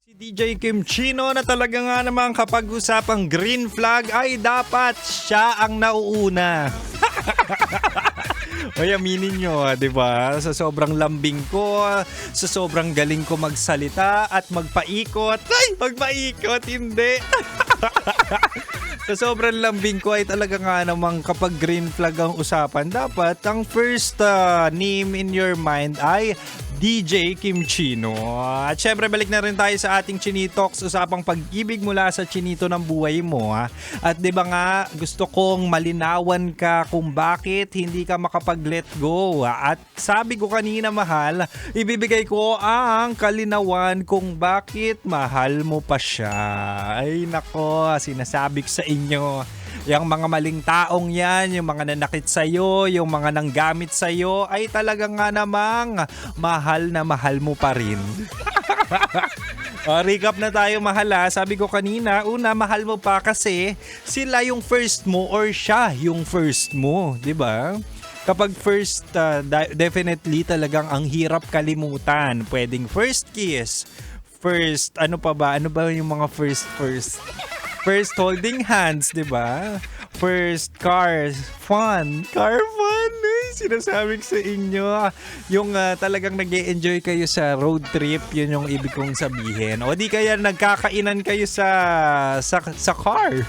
Si DJ Kim Chino na talaga nga naman kapag usapang green flag ay dapat siya ang nauuna. Oy, aminin nyo, di ba? Sa sobrang lambing ko, sa sobrang galing ko magsalita at magpaikot. Ay, magpaikot, hindi. Sa sobrang lambing ko ay talaga nga namang kapag green flag ang usapan, dapat ang first name in your mind ay DJ Kim Chino. At syempre balik na rin tayo sa ating Chinitox, usapang pag-ibig mula sa chinito ng buhay mo. At di ba nga gusto kong malinawan ka kung bakit hindi ka makapag-let go. At sabi ko kanina, mahal, ibibigay ko ang kalinawan kung bakit mahal mo pa siya. Ay nako, sinasabi ko sa inyo, yung mga maling taong yan, yung mga nanakit sa'yo, yung mga nanggamit sa'yo, ay talaga nga namang mahal na mahal mo pa rin. Recap na tayo, mahal ha. Sabi ko kanina, una, mahal mo pa kasi sila yung first mo or siya yung first mo, di ba? Kapag first, definitely talagang ang hirap kalimutan. Pwedeng first kiss, first, ano pa ba? Ano ba yung mga first? First holding hands, di ba? First car fun. Ay, sinasabi ko sa inyo. Yung talagang nag-e-enjoy kayo sa road trip, yun yung ibig kong sabihin. O di kaya nagkakainan kayo sa car.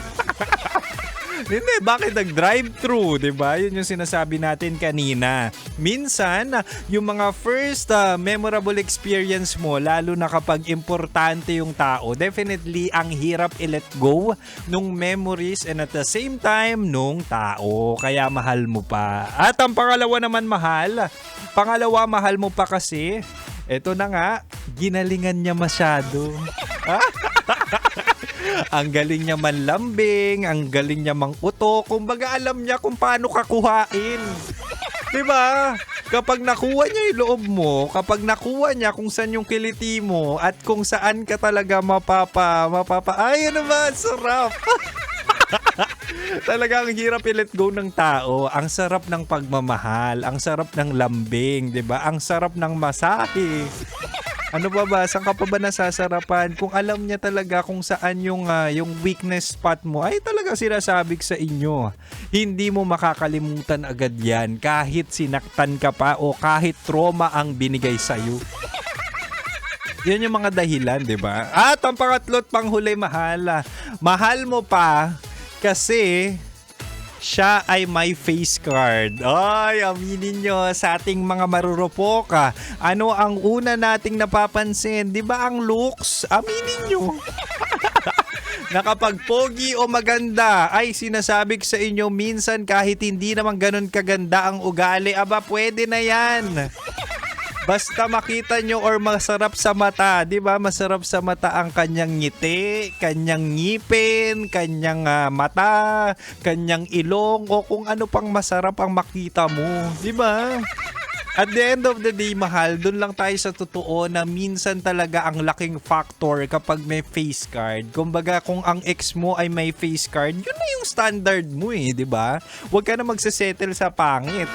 Hindi, bakit nag-drive-thru, diba? Yun yung sinasabi natin kanina. Minsan, yung mga first memorable experience mo, lalo na kapag importante yung tao, definitely ang hirap i-let go nung memories and at the same time nung tao. Kaya mahal mo pa. At ang pangalawa naman, mahal mo pa kasi, eto na nga, ginalingan niya masyado. Ang galing niya manlambing, ang galing niya manguto, kumbaga alam niya kung paano kakuhain. Diba? Kapag nakuha niya yung loob mo, kapag nakuha niya kung saan yung kiliti mo at kung saan ka talaga ay ano ba, sarap. Talaga ang hirap i-let go ng tao. Ang sarap ng pagmamahal, ang sarap ng lambing, 'di ba? Ang sarap ng masahe. Ano ba? Saan ka pa ba nasasarapan? Kung alam niya talaga kung saan yung weakness spot mo, ay talaga sinasabi ko sa inyo. Hindi mo makakalimutan agad yan kahit sinaktan ka pa o kahit trauma ang binigay sa'yo. Yan yung mga dahilan, di ba? At ang pangatlo't panghuli, mahal. Mahal mo pa kasi siya ay may face card. Ay, aminin nyo sa ating mga marurupok. Ano ang una nating napapansin? Di ba ang looks? Aminin nyo. Na kapag pogi o maganda, ay sinasabi ko sa inyo, minsan kahit hindi naman ganun kaganda ang ugali, aba pwede na yan. Basta makita nyo or masarap sa mata, di ba? Masarap sa mata ang kanyang ngiti, kanyang ngipin, kanyang mata, kanyang ilong, o kung ano pang masarap ang makita mo, di ba? At the end of the day, mahal, dun lang tayo sa totoo na minsan talaga ang laking factor kapag may face card. Kumbaga, kung ang ex mo ay may face card, yun na yung standard mo di ba? Huwag ka na magsasettle sa pangit.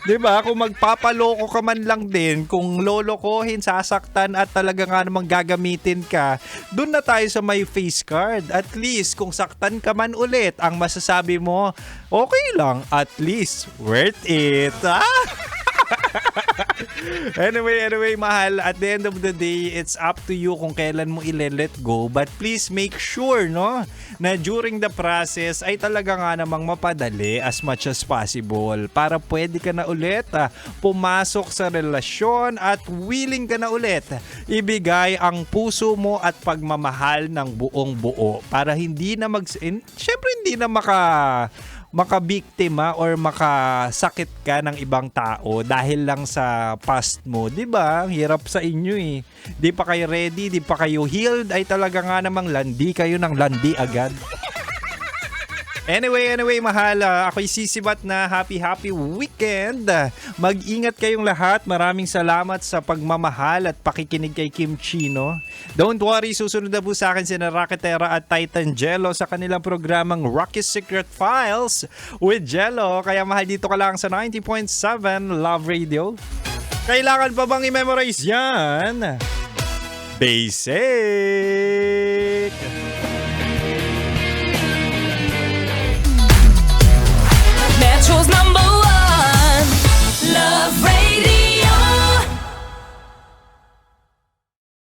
Diba? Kung magpapaloko ka man lang din, kung lolokohin, sasaktan at talaga nga namang gagamitin ka, dun na tayo sa may face card. At least, kung saktan ka man ulit, ang masasabi mo, okay lang, at least, worth it. Anyway, mahal, at the end of the day, it's up to you kung kailan mo i-let go. But please make sure, no, na during the process ay talaga nga namang mapadali as much as possible para pwede ka na ulit pumasok sa relasyon at willing ka na ulit ibigay ang puso mo at pagmamahal ng buong buo para hindi na syempre hindi na makabiktima or makasakit ka ng ibang tao dahil lang sa past mo, 'di ba? Hirap sa inyo Di pa kayo ready, di pa kayo healed, ay talaga nga namang landi kayo ng landi agad. Anyway, mahal, ako'y sisibat na happy weekend. Mag-ingat kayong lahat. Maraming salamat sa pagmamahal at pakikinig kay Kim Chino. Don't worry, susunod na po sa akin sina Rocketera at Titan Jello sa kanilang programang Rocky's Secret Files with Jello. Kaya mahal, dito ka lang sa 90.7 Love Radio. Kailangan pa bang i-memorize yan? Basic!